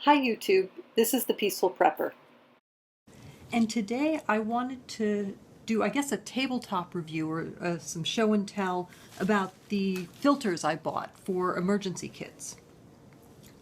Hi YouTube, this is the Peaceful Prepper. And today I wanted to do, I guess, a tabletop review or some show and tell about the filters I bought for emergency kits.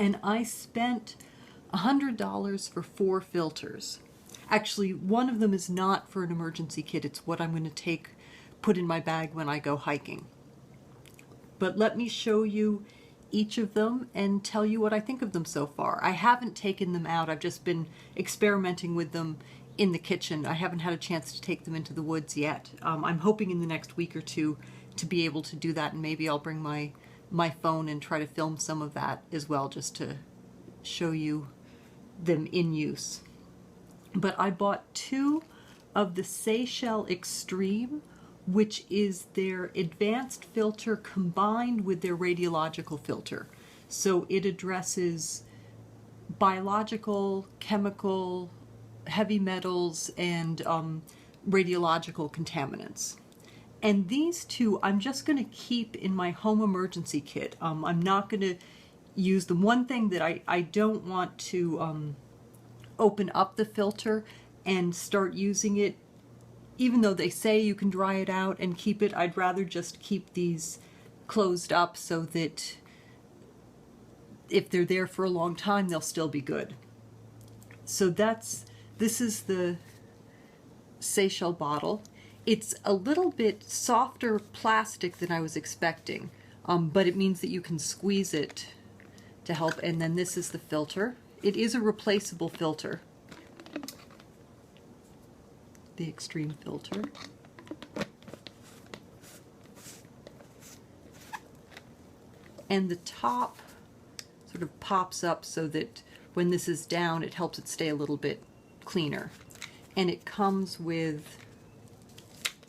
And I spent $100 for 4 filters. Actually, one of them is not for an emergency kit. It's what I'm going to put in my bag when I go hiking. But let me show you each of them and tell you what I think of them so far. I haven't taken them out. I've just been experimenting with them in the kitchen. I haven't had a chance to take them into the woods yet. I'm hoping in the next week or two to be able to do that, and maybe I'll bring my phone and try to film some of that as well, just to show you them in use. But I bought 2 of the Seychelle Extreme, which is their advanced filter combined with their radiological filter. So it addresses biological, chemical, heavy metals, and radiological contaminants. And these 2 I'm just going to keep in my home emergency kit. I'm not going to use them. One thing that I don't want to open up the filter and start using it, even though they say you can dry it out and keep it. I'd rather just keep these closed up so that if they're there for a long time, they'll still be good. So this is the Seychelle bottle. It's a little bit softer plastic than I was expecting, but it means that you can squeeze it to help. And then this is the filter. It is a replaceable filter, the Extreme filter. And the top sort of pops up so that when this is down, it helps it stay a little bit cleaner. And it comes with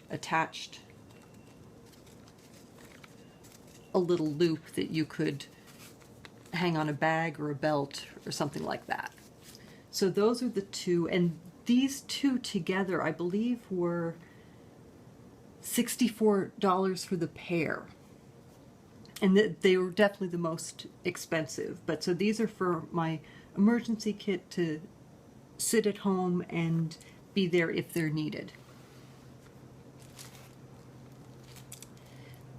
attached a little loop that you could hang on a bag or a belt or something like that. So those are the 2, and these 2 together I believe were $64 for the pair. And they were definitely the most expensive. But so these are for my emergency kit to sit at home and be there if they're needed.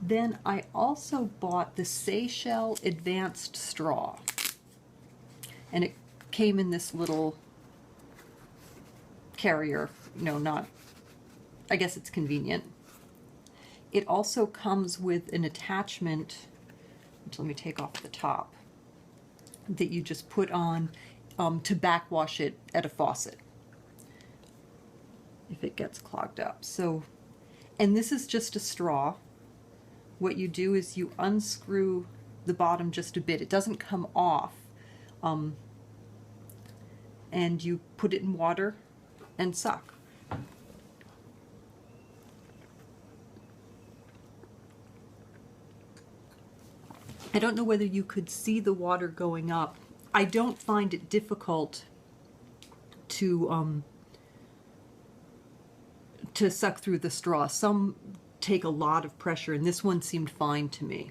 Then I also bought the Seychelle Advanced Straw. And it came in this little carrier. No, not, I guess it's convenient. It also comes with an attachment, let me take off the top, that you just put on to backwash it at a faucet if it gets clogged up. So, and this is just a straw. What you do is you unscrew the bottom just a bit. It doesn't come off. And you put it in water and suck. I don't know whether you could see the water going up. I don't find it difficult to suck through the straw. Some take a lot of pressure, and this one seemed fine to me.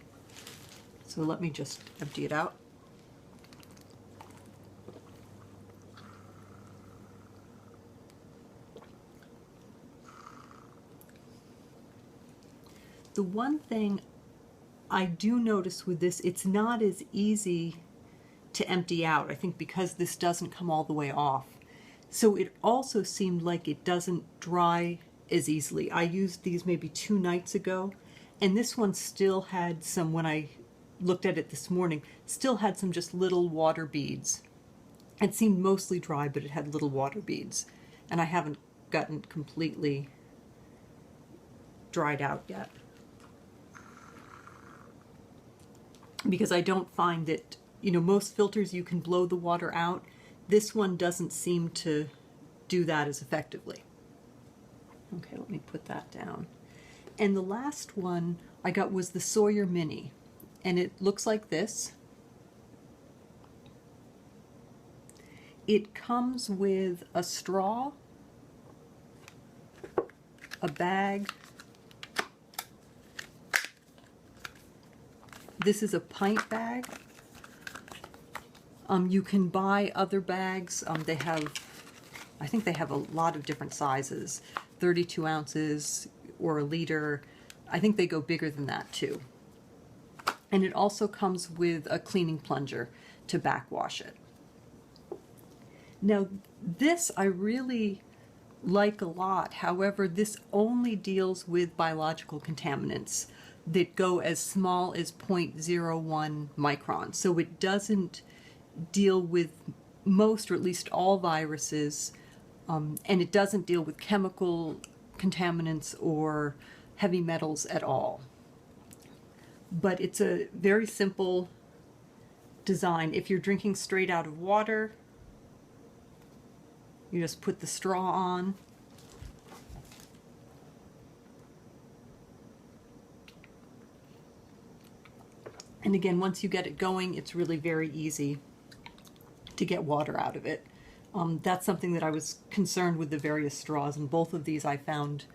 So let me just empty it out. The one thing I do notice with this, it's not as easy to empty out, I think because this doesn't come all the way off. So it also seemed like it doesn't dry as easily. I used these maybe 2 nights ago, and this one still had some, when I looked at it this morning, still had some just little water beads. It seemed mostly dry, but it had little water beads. And I haven't gotten completely dried out yet, because I don't find that, most filters you can blow the water out. This one doesn't seem to do that as effectively. Okay, let me put that down. And the last one I got was the Sawyer Mini, and it looks like this. It comes with a straw, a bag. This is a pint bag. You can buy other bags. I think they have a lot of different sizes, 32 ounces or a liter. I think they go bigger than that too. And it also comes with a cleaning plunger to backwash it. Now, this I really like a lot. However, this only deals with biological contaminants that go as small as 0.01 microns. So it doesn't deal with most, or at least all, viruses, and it doesn't deal with chemical contaminants or heavy metals at all. But it's a very simple design. If you're drinking straight out of water, you just put the straw on. And again, once you get it going, it's really very easy to get water out of it. That's something that I was concerned with the various straws, and both of these I found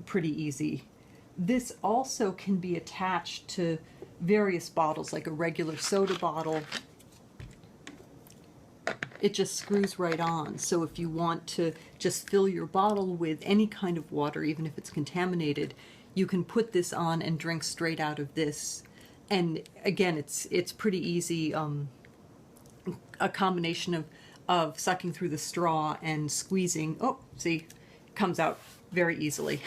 pretty easy. This also can be attached to various bottles, like a regular soda bottle. It just screws right on. So if you want to just fill your bottle with any kind of water, even if it's contaminated, you can put this on and drink straight out of this. And again, it's pretty easy. A combination of sucking through the straw and squeezing. Oh, see, it comes out very easily.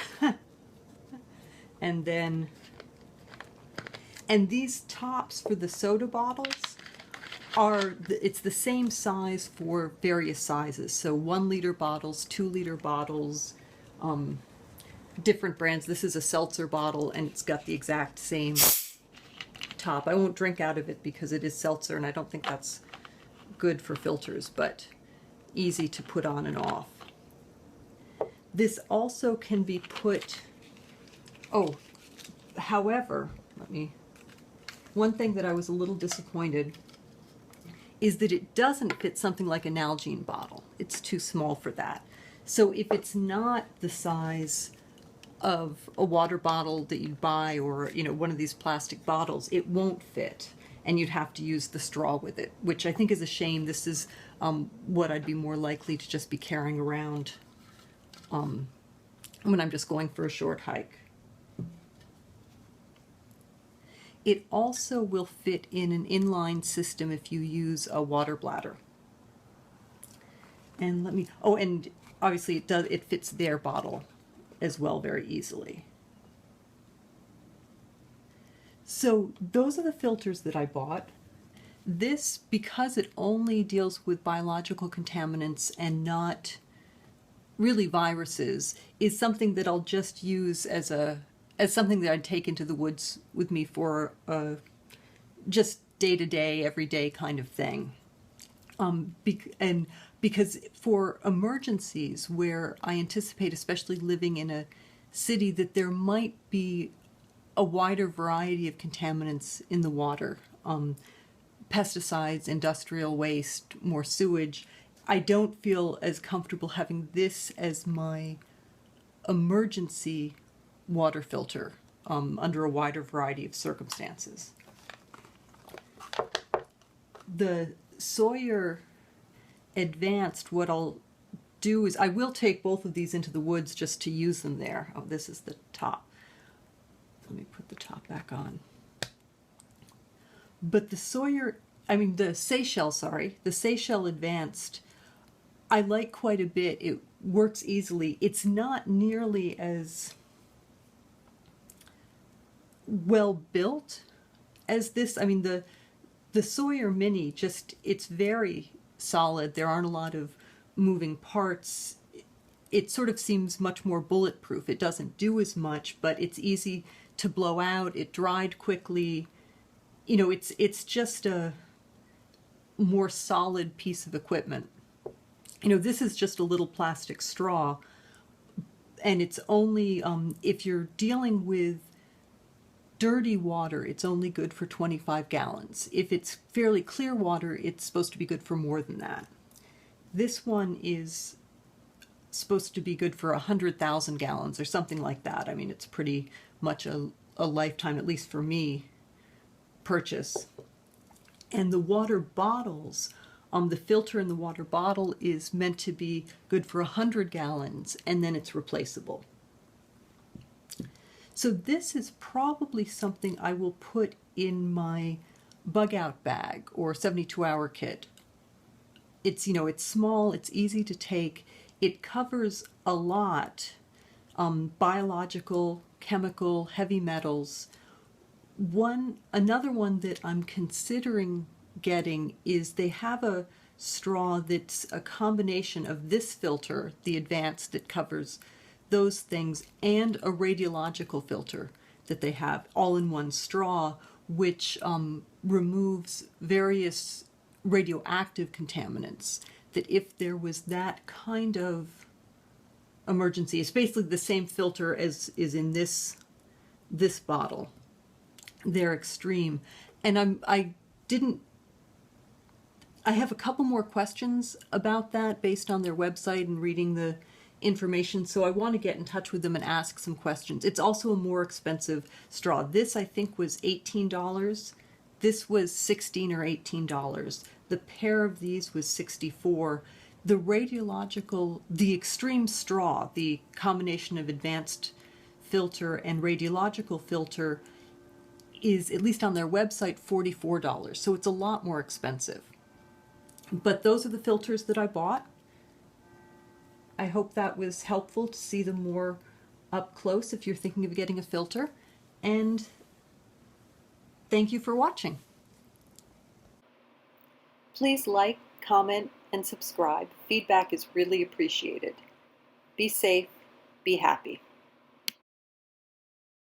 And these tops for the soda bottles it's the same size for various sizes. So 1 liter bottles, 2 liter bottles, different brands. This is a seltzer bottle and it's got the exact same top. I won't drink out of it because it is seltzer and I don't think that's good for filters, but easy to put on and off. This also can be put, however, one thing that I was a little disappointed is that it doesn't fit something like a Nalgene bottle. It's too small for that. So if it's not the size of a water bottle that you buy, or one of these plastic bottles, it won't fit, and you'd have to use the straw with it, which I think is a shame. This is what I'd be more likely to just be carrying around when I'm just going for a short hike. It also will fit in an inline system if you use a water bladder. And and obviously it fits their bottle as well very easily. So those are the filters that I bought. This, because it only deals with biological contaminants and not really viruses, is something that I'll just use as something that I'd take into the woods with me for just day-to-day, everyday kind of thing. And because for emergencies where I anticipate, especially living in a city, that there might be a wider variety of contaminants in the water, pesticides, industrial waste, more sewage, I don't feel as comfortable having this as my emergency water filter under a wider variety of circumstances. The Sawyer Advanced, what I'll do is I will take both of these into the woods just to use them there. Oh, this is the top. Let me put the top back on. But the Seychelle Advanced, I like quite a bit. It works easily. It's not nearly as well built as this. The Sawyer Mini, it's very solid. There aren't a lot of moving parts. It sort of seems much more bulletproof. It doesn't do as much, but it's easy to blow out. It dried quickly. It's just a more solid piece of equipment. This is just a little plastic straw, and it's only, if you're dealing with dirty water, it's only good for 25 gallons. If it's fairly clear water, it's supposed to be good for more than that. This one is supposed to be good for 100,000 gallons or something like that. It's pretty much a lifetime, at least for me, purchase. And the water bottles, the filter in the water bottle is meant to be good for 100 gallons, and then it's replaceable. So this is probably something I will put in my bug out bag or 72-hour kit. It's, it's small, it's easy to take. It covers a lot, biological, chemical, heavy metals. Another one that I'm considering getting is they have a straw that's a combination of this filter, the advanced that covers those things, and a radiological filter that they have all in one straw, which removes various radioactive contaminants. That if there was that kind of emergency, it's basically the same filter as is in this bottle. They're extreme. And I have a couple more questions about that based on their website and reading the information, so I want to get in touch with them and ask some questions. It's also a more expensive straw. This, I think, was $18. This was $16 or $18. The pair of these was $64. The extreme straw, the combination of advanced filter and radiological filter, is, at least on their website, $44. So it's a lot more expensive. But those are the filters that I bought. I hope that was helpful to see them more up close if you're thinking of getting a filter. And thank you for watching. Please like, comment, and subscribe. Feedback is really appreciated. Be safe, be happy.